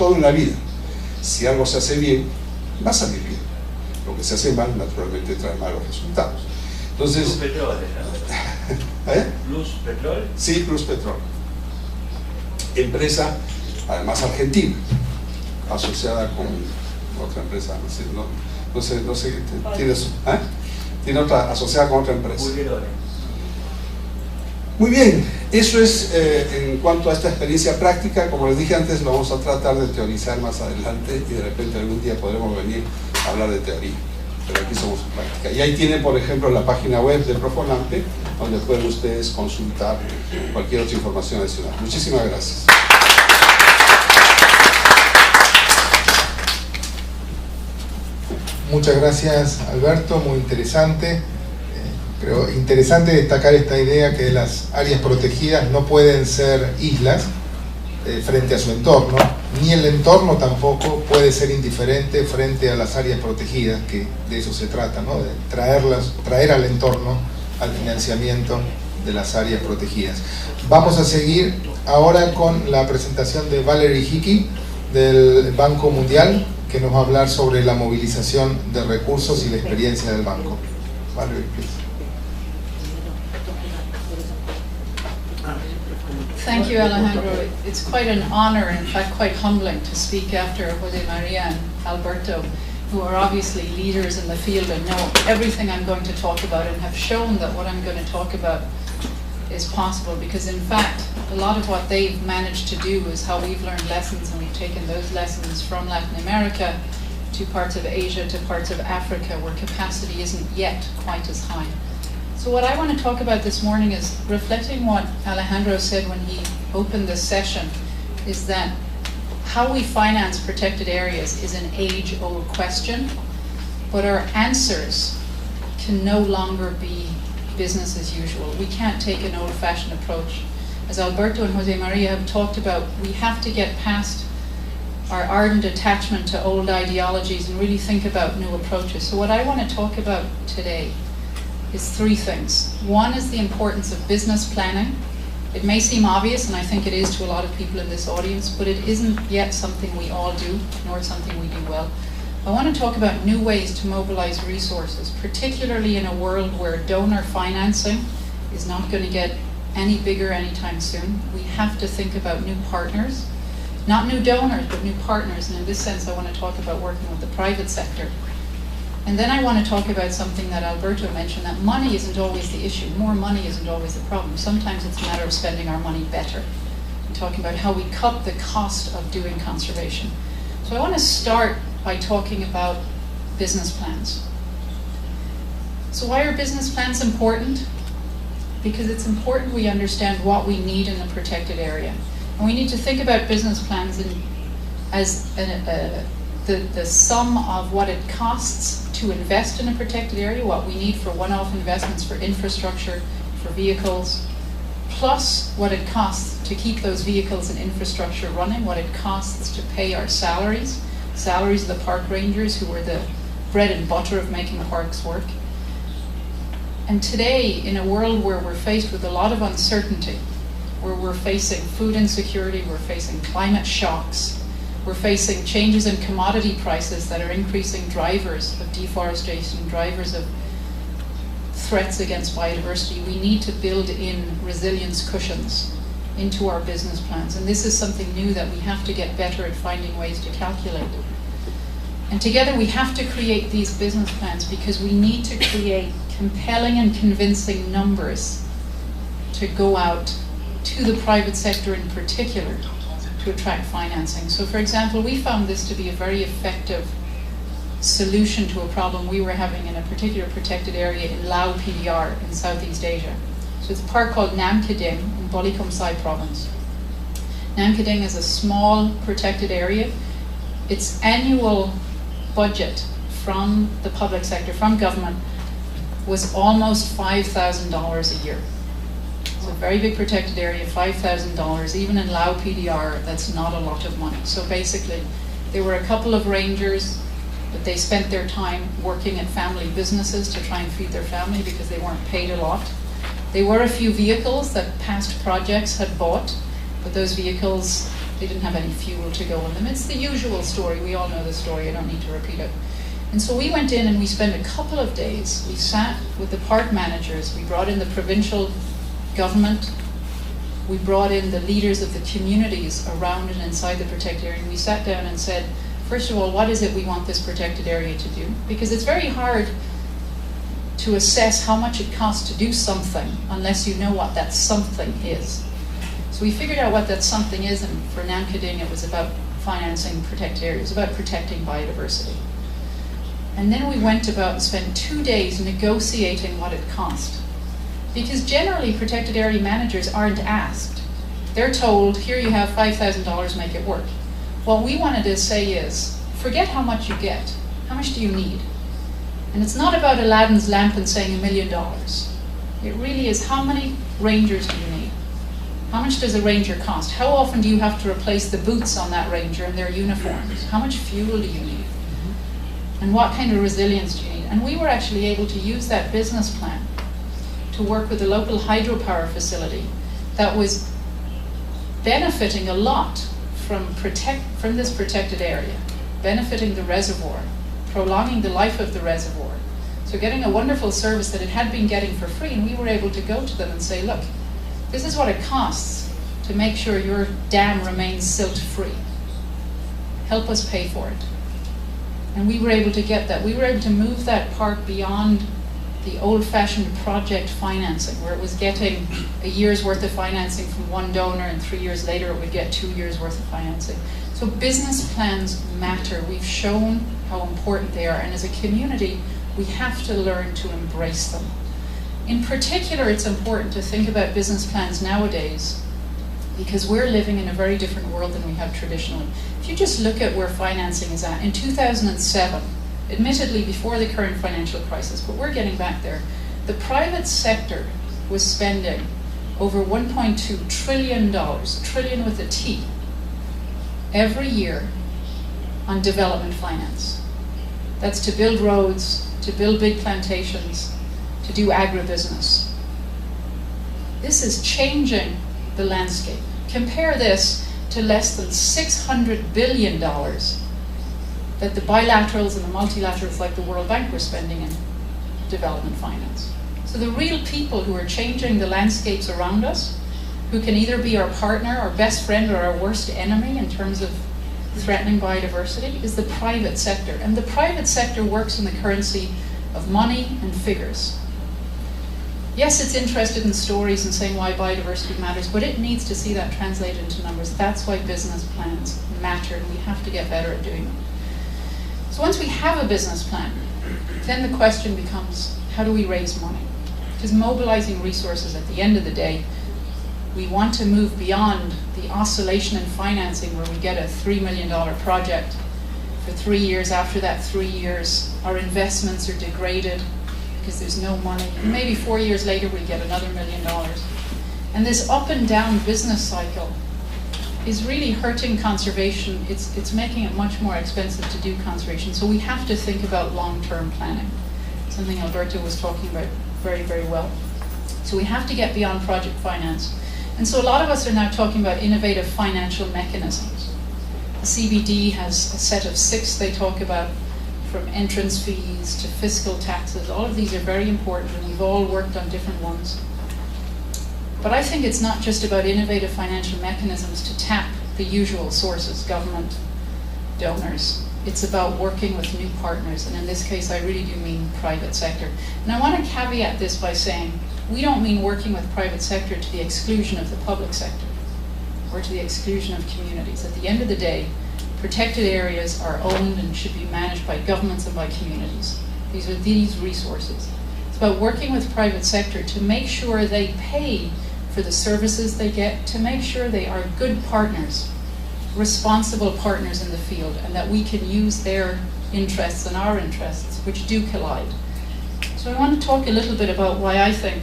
todo en la vida. Si algo se hace bien, va a salir bien. Lo que se hace mal, naturalmente, trae malos resultados. Entonces, Plus Petrol, ¿no? ¿eh? Plus Petrol. Sí, Plus Petrol. Empresa, además argentina, asociada con otra empresa, no sé, tiene otra, asociada con otra empresa. Muy bien, eso es en cuanto a esta experiencia práctica. Como les dije antes, lo vamos a tratar de teorizar más adelante y de repente algún día podremos venir a hablar de teoría, pero aquí somos en práctica. Y ahí tienen, por ejemplo, la página web de Profonante, donde pueden ustedes consultar cualquier otra información adicional. Muchísimas gracias. Muchas gracias, Alberto, muy interesante. Creo interesante destacar esta idea que las áreas protegidas no pueden ser islas frente a su entorno, ni el entorno tampoco puede ser indiferente frente a las áreas protegidas, que de eso se trata, ¿no? De traer al entorno al financiamiento de las áreas protegidas. Vamos a seguir ahora con la presentación de Valerie Hickey del Banco Mundial, que nos va a hablar sobre la movilización de recursos y la experiencia del banco. Valerie, please. Thank you, Alejandro. It's quite an honor, in fact quite humbling, to speak after Jose Maria and Alberto, who are obviously leaders in the field and know everything I'm going to talk about and have shown that what I'm going to talk about is possible, because in fact a lot of what they've managed to do is how we've learned lessons, and we've taken those lessons from Latin America to parts of Asia to parts of Africa where capacity isn't yet quite as high. So what I want to talk about this morning is reflecting what Alejandro said when he opened this session, is that how we finance protected areas is an age-old question, but our answers can no longer be business as usual. We can't take an old-fashioned approach. As Alberto and Jose Maria have talked about, we have to get past our ardent attachment to old ideologies and really think about new approaches. So what I want to talk about today is three things. One is the importance of business planning. It may seem obvious, and I think it is to a lot of people in this audience, but it isn't yet something we all do, nor something we do well. I want to talk about new ways to mobilize resources, particularly in a world where donor financing is not going to get any bigger anytime soon. We have to think about new partners, not new donors, but new partners, and in this sense I want to talk about working with the private sector. And then I want to talk about something that Alberto mentioned, that money isn't always the issue. More money isn't always the problem. Sometimes it's a matter of spending our money better. I'm talking about how we cut the cost of doing conservation. So I want to start by talking about business plans. So why are business plans important? Because it's important we understand what we need in a protected area. And we need to think about business plans as the sum of what it costs to invest in a protected area, what we need for one-off investments for infrastructure, for vehicles, plus what it costs to keep those vehicles and infrastructure running, what it costs to pay our salaries of the park rangers who are the bread and butter of making parks work. And today, in a world where we're faced with a lot of uncertainty, where we're facing food insecurity, we're facing climate shocks, we're facing changes in commodity prices that are increasing drivers of deforestation, drivers of threats against biodiversity. We need to build in resilience cushions into our business plans. And this is something new that we have to get better at finding ways to calculate. And together we have to create these business plans because we need to create compelling and convincing numbers to go out to the private sector in particular to attract financing. So for example, we found this to be a very effective solution to a problem we were having in a particular protected area in Lao PDR in Southeast Asia. So it's a park called Nam Keding in Bolikom Sai province. Nam Keding is a small protected area. Its annual budget from the public sector, from government, was almost $5,000 a year. It's a very big protected area, $5,000. Even in Lao PDR, that's not a lot of money. So basically, there were a couple of rangers, but they spent their time working at family businesses to try and feed their family because they weren't paid a lot. There were a few vehicles that past projects had bought, but those vehicles They didn't have any fuel to go on them. It's the usual story. We all know the story. I don't need to repeat it. And so we went in and we spent a couple of days. We sat with the park managers. We brought in the provincial government. We brought in the leaders of the communities around and inside the protected area. We sat down and said, first of all, what is it we want this protected area to do? Because it's very hard to assess how much it costs to do something unless you know what that something is. So we figured out what that something is, and for Namkading it was about financing protected areas, about protecting biodiversity. And then we went about and spent 2 days negotiating what it cost. Because generally protected area managers aren't asked. They're told, here you have $5,000, make it work. What we wanted to say is, forget how much you get. How much do you need? And it's not about Aladdin's lamp and saying $1 million. It really is, how many rangers do you need? How much does a ranger cost? How often do you have to replace the boots on that ranger and their uniforms? How much fuel do you need? And what kind of resilience do you need? And we were actually able to use that business plan to work with a local hydropower facility that was benefiting a lot from this protected area, benefiting the reservoir, prolonging the life of the reservoir. So getting a wonderful service that it had been getting for free, and we were able to go to them and say, look, this is what it costs to make sure your dam remains silt-free. Help us pay for it. And we were able to get that. We were able to move that park beyond the old-fashioned project financing, where it was getting a year's worth of financing from one donor, and 3 years later it would get 2 years worth of financing. So business plans matter. We've shown how important they are, and as a community, we have to learn to embrace them. In particular, it's important to think about business plans nowadays, because we're living in a very different world than we have traditionally. If you just look at where financing is at, in 2007, admittedly before the current financial crisis, but we're getting back there, the private sector was spending over $1.2 trillion, trillion with a T, every year on development finance. That's to build roads, to build big plantations, to do agribusiness. This is changing the landscape. Compare this to less than $600 billion that the bilaterals and the multilaterals like the World Bank were spending in development finance. So the real people who are changing the landscapes around us, who can either be our partner, our best friend, or our worst enemy in terms of threatening biodiversity, is the private sector. And the private sector works in the currency of money and figures. Yes, it's interested in stories and saying why biodiversity matters, but it needs to see that translated into numbers. That's why business plans matter, and we have to get better at doing them. So once we have a business plan, then the question becomes, how do we raise money? Because mobilizing resources at the end of the day, we want to move beyond the oscillation in financing where we get a $3 million project for 3 years. After that 3 years, our investments are degraded because there's no money. And maybe 4 years later, we get another $1 million. And this up and down business cycle is really hurting conservation. It's making it much more expensive to do conservation. So we have to think about long-term planning, something Alberto was talking about very, very well. So we have to get beyond project finance. And so a lot of us are now talking about innovative financial mechanisms. The CBD has a set of 6 they talk about, from entrance fees to fiscal taxes. All of these are very important, and we've all worked on different ones. But I think it's not just about innovative financial mechanisms to tap the usual sources, government, donors. It's about working with new partners, and in this case I really do mean private sector. And I want to caveat this by saying we don't mean working with private sector to the exclusion of the public sector or to the exclusion of communities. At the end of the day, protected areas are owned and should be managed by governments and by communities. These are these resources. It's about working with private sector to make sure they pay for the services they get, to make sure they are good partners, responsible partners in the field, and that we can use their interests and our interests, which do collide. So I want to talk a little bit about why I think,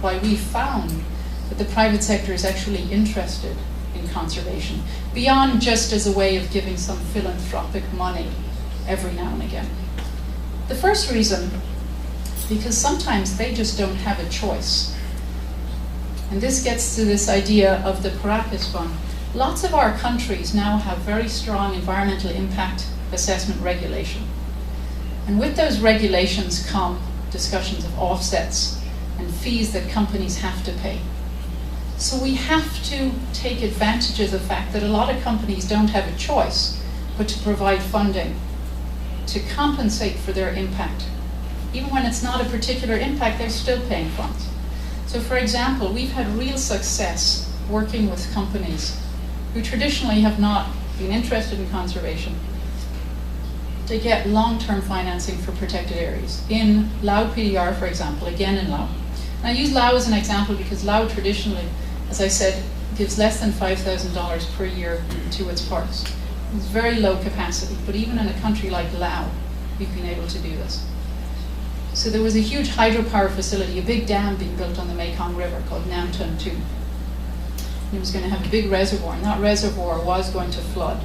why we found that the private sector is actually interested in conservation, beyond just as a way of giving some philanthropic money every now and again. The first reason, because sometimes they just don't have a choice. And this gets to this idea of the Paracas Fund. Lots of our countries now have very strong environmental impact assessment regulation. And with those regulations come discussions of offsets and fees that companies have to pay. So we have to take advantage of the fact that a lot of companies don't have a choice but to provide funding to compensate for their impact. Even when it's not a particular impact, they're still paying funds. So for example, we've had real success working with companies who traditionally have not been interested in conservation to get long-term financing for protected areas. In Lao PDR, for example, again in Lao. And I use Lao as an example because Lao traditionally, as I said, gives less than $5,000 per year to its parks. It's very low capacity, but even in a country like Lao, we've been able to do this. So there was a huge hydropower facility, a big dam being built on the Mekong River called Nam Tun Tu. It was going to have a big reservoir, and that reservoir was going to flood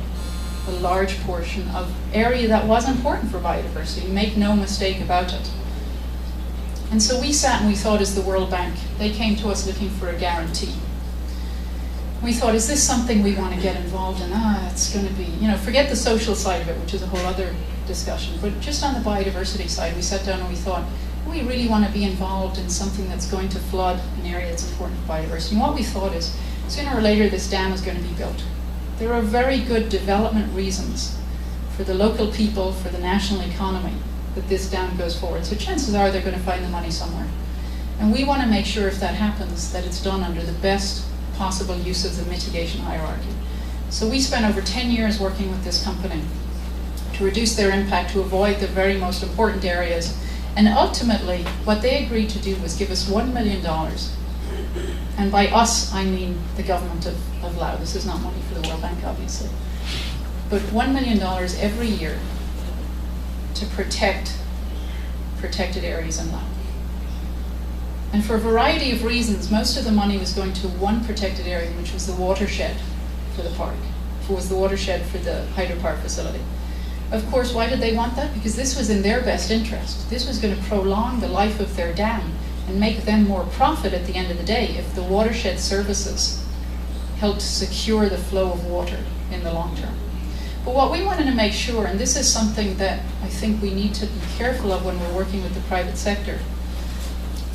a large portion of area that was important for biodiversity. Make no mistake about it. And so we sat and we thought, as the World Bank, they came to us looking for a guarantee. We thought, is this something we want to get involved in? It's going to be, forget the social side of it, which is a whole other discussion, but just on the biodiversity side, we sat down and we thought, we really want to be involved in something that's going to flood an area that's important for biodiversity. And what we thought is, sooner or later, this dam is going to be built. There are very good development reasons for the local people, for the national economy, that this dam goes forward. So chances are they're going to find the money somewhere. And we want to make sure if that happens, that it's done under the best possible use of the mitigation hierarchy. So we spent over 10 years working with this company to reduce their impact, to avoid the very most important areas. And ultimately, what they agreed to do was give us $1 million. And by us, I mean the government of Lao. This is not money for the World Bank, obviously. But $1 million every year to protect protected areas in Lao. And for a variety of reasons, most of the money was going to one protected area, which was the watershed for the park. It was the watershed for the hydropower facility. Of course, why did they want that? Because this was in their best interest. This was going to prolong the life of their dam and make them more profit at the end of the day if the watershed services helped secure the flow of water in the long term. But what we wanted to make sure, and this is something that I think we need to be careful of when we're working with the private sector,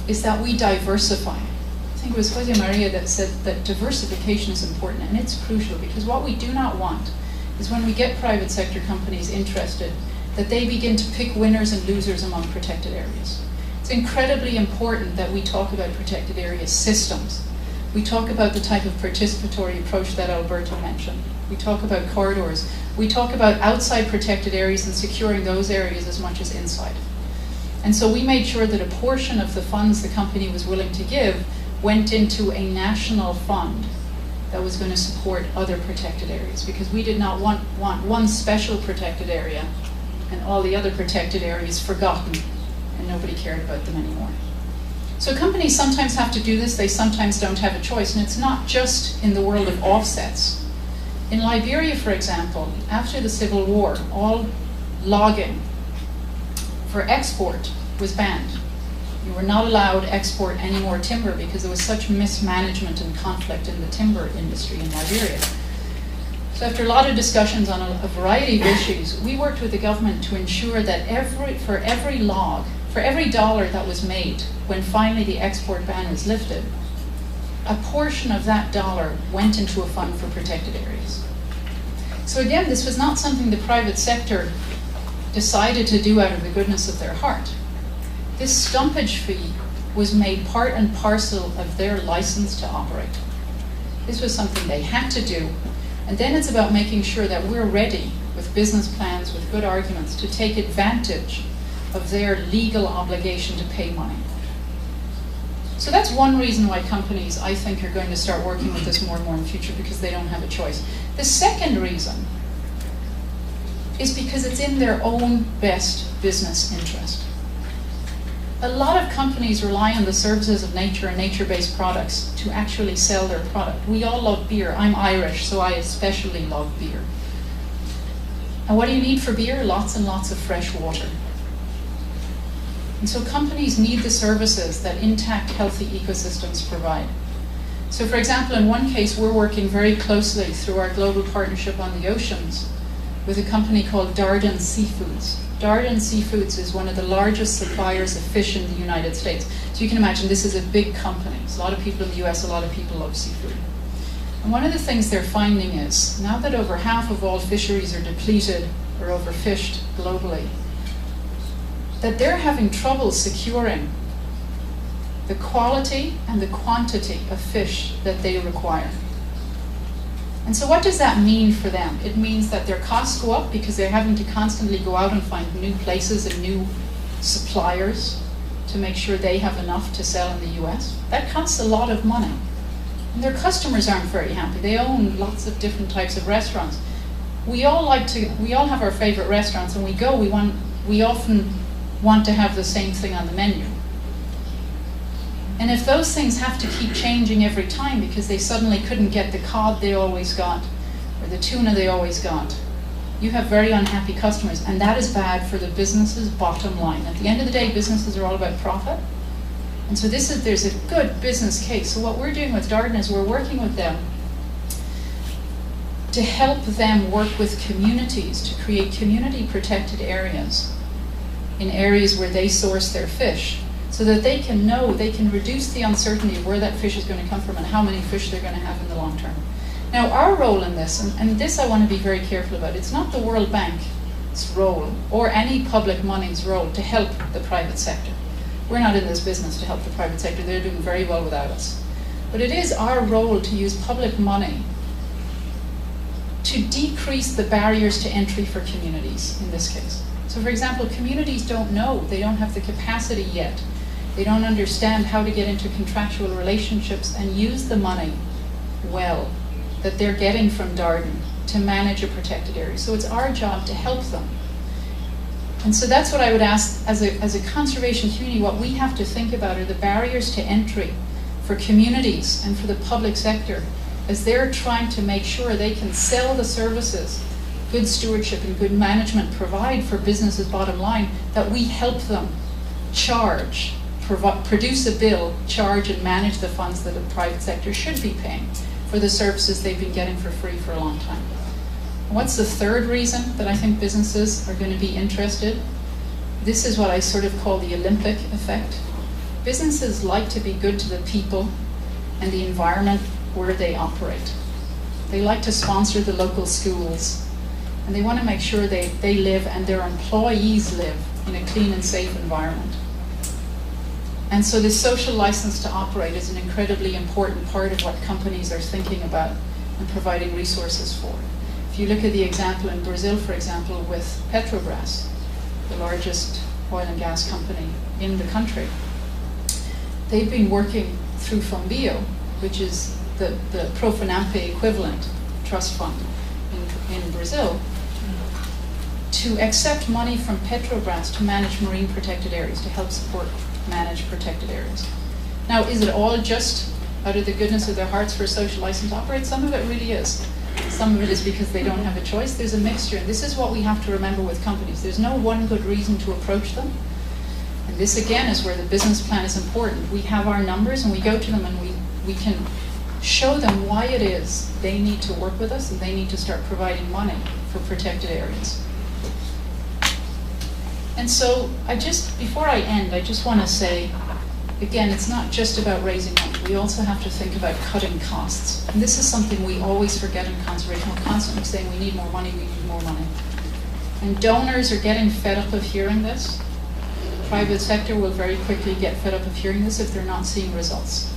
is that we diversify. I think it was Jose Maria that said that diversification is important, and it's crucial, because what we do not want is when we get private sector companies interested, that they begin to pick winners and losers among protected areas. It's incredibly important that we talk about protected area systems. We talk about the type of participatory approach that Alberto mentioned. We talk about corridors. We talk about outside protected areas and securing those areas as much as inside. And so we made sure that a portion of the funds the company was willing to give went into a national fund that was going to support other protected areas, because we did not want one special protected area and all the other protected areas forgotten and nobody cared about them anymore. So companies sometimes have to do this, they sometimes don't have a choice, and it's not just in the world of offsets. In Liberia, for example, after the Civil War, all logging for export was banned. You were not allowed to export any more timber because there was such mismanagement and conflict in the timber industry in Liberia. So after a lot of discussions on a variety of issues, we worked with the government to ensure that for every dollar that was made when finally the export ban was lifted, a portion of that dollar went into a fund for protected areas. So again, this was not something the private sector decided to do out of the goodness of their heart. This stumpage fee was made part and parcel of their license to operate. This was something they had to do, and then it's about making sure that we're ready with business plans, with good arguments, to take advantage of their legal obligation to pay money. So that's one reason why companies, I think, are going to start working with this more and more in the future, because they don't have a choice. The second reason is because it's in their own best business interest. A lot of companies rely on the services of nature and nature-based products to actually sell their product. We all love beer. I'm Irish, so I especially love beer. And what do you need for beer? Lots and lots of fresh water. And so companies need the services that intact, healthy ecosystems provide. So for example, in one case, we're working very closely through our global partnership on the oceans with a company called Darden Seafoods. Darden Seafoods is one of the largest suppliers of fish in the United States. So you can imagine this is a big company. There's a lot of people in the US, a lot of people love seafood. And one of the things they're finding is, now that over half of all fisheries are depleted or overfished globally, that they're having trouble securing the quality and the quantity of fish that they require. And so what does that mean for them? It means that their costs go up because they're having to constantly go out and find new places and new suppliers to make sure they have enough to sell in the US. That costs a lot of money. And their customers aren't very happy. They own lots of different types of restaurants. We all have our favorite restaurants, and we often want to have the same thing on the menu. And if those things have to keep changing every time because they suddenly couldn't get the cod they always got or the tuna they always got, you have very unhappy customers, and that is bad for the business's bottom line. At the end of the day, businesses are all about profit. And so there's a good business case. So what we're doing with Darden is we're working with them to help them work with communities to create community protected areas in areas where they source their fish, so that they can know, they can reduce the uncertainty of where that fish is going to come from and how many fish they're going to have in the long term. Now, our role in this, and this I want to be very careful about, it's not the World Bank's role or any public money's role to help the private sector. We're not in this business to help the private sector. They're doing very well without us. But it is our role to use public money to decrease the barriers to entry for communities in this case. So for example, communities don't know, they don't have the capacity yet. They don't understand how to get into contractual relationships and use the money well that they're getting from Darden to manage a protected area. So it's our job to help them. And so that's what I would ask, as a conservation community, what we have to think about are the barriers to entry for communities and for the public sector as they're trying to make sure they can sell the services good stewardship and good management provide for businesses' bottom line, that we help them charge, produce a bill, charge and manage the funds that the private sector should be paying for the services they've been getting for free for a long time. What's the third reason that I think businesses are going to be interested? This is what I sort of call the Olympic effect. Businesses like to be good to the people and the environment where they operate. They like to sponsor the local schools, and they want to make sure they live and their employees live in a clean and safe environment. And so this social license to operate is an incredibly important part of what companies are thinking about and providing resources for. If you look at the example in Brazil, for example, with Petrobras, the largest oil and gas company in the country, they've been working through Fumbio, which is the Profinampe equivalent trust fund in Brazil, to accept money from Petrobras to manage marine protected areas, to help support manage protected areas. Now, is it all just out of the goodness of their hearts for a social license to operate? Some of it really is. Some of it is because they don't have a choice. There's a mixture, and this is what we have to remember with companies. There's no one good reason to approach them. And this, again, is where the business plan is important. We have our numbers, and we go to them, and we can show them why it is they need to work with us, and they need to start providing money for protected areas. And so, before I end, I just want to say, again, it's not just about raising money. We also have to think about cutting costs. And this is something we always forget in conservation. We're constantly saying we need more money, we need more money. And donors are getting fed up of hearing this. The private sector will very quickly get fed up of hearing this if they're not seeing results.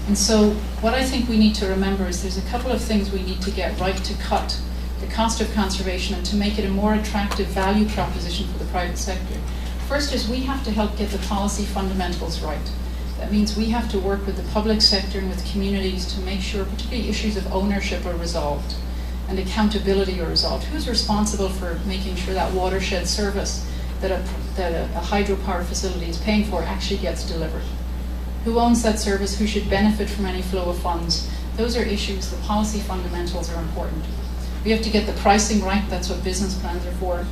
And so what I think we need to remember is there's a couple of things we need to get right to cut the cost of conservation and to make it a more attractive value proposition for the private sector. First is we have to help get the policy fundamentals right. That means we have to work with the public sector and with communities to make sure particularly issues of ownership are resolved and accountability are resolved. Who's responsible for making sure that watershed service that a hydropower facility is paying for actually gets delivered? Who owns that service? Who should benefit from any flow of funds? Those are issues. The policy fundamentals are important. We have to get the pricing right. That's what business plans are for.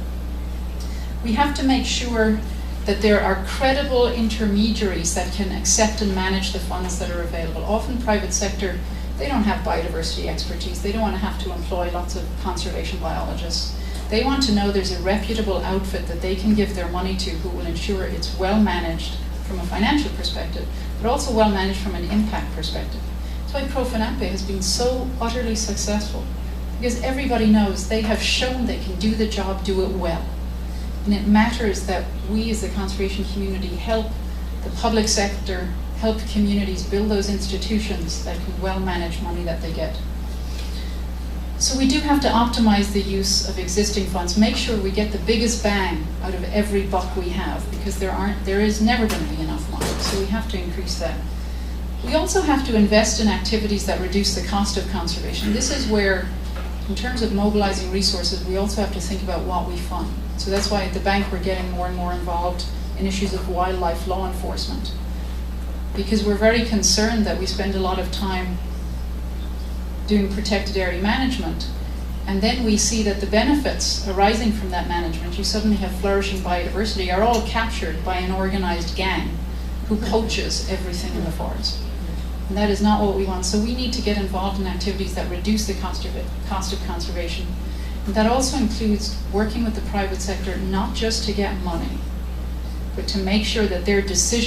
We have to make sure that there are credible intermediaries that can accept and manage the funds that are available. Often private sector, they don't have biodiversity expertise. They don't want to have to employ lots of conservation biologists. They want to know there's a reputable outfit that they can give their money to who will ensure it's well managed from a financial perspective, but also well managed from an impact perspective. That's why Profinampe has been so utterly successful, because everybody knows they have shown they can do the job, do it well. And it matters that we as the conservation community help the public sector, help communities build those institutions that can well manage money that they get. So we do have to optimize the use of existing funds, make sure we get the biggest bang out of every buck we have, because there is never going to be enough money, so we have to increase that. We also have to invest in activities that reduce the cost of conservation. This is where, in terms of mobilizing resources, we also have to think about what we fund. So that's why at the bank we're getting more and more involved in issues of wildlife law enforcement, because we're very concerned that we spend a lot of time doing protected area management, and then we see that the benefits arising from that management, you suddenly have flourishing biodiversity, are all captured by an organized gang who poaches everything in the forest. And that is not what we want. So we need to get involved in activities that reduce the cost of conservation. And that also includes working with the private sector, not just to get money, but to make sure that their decision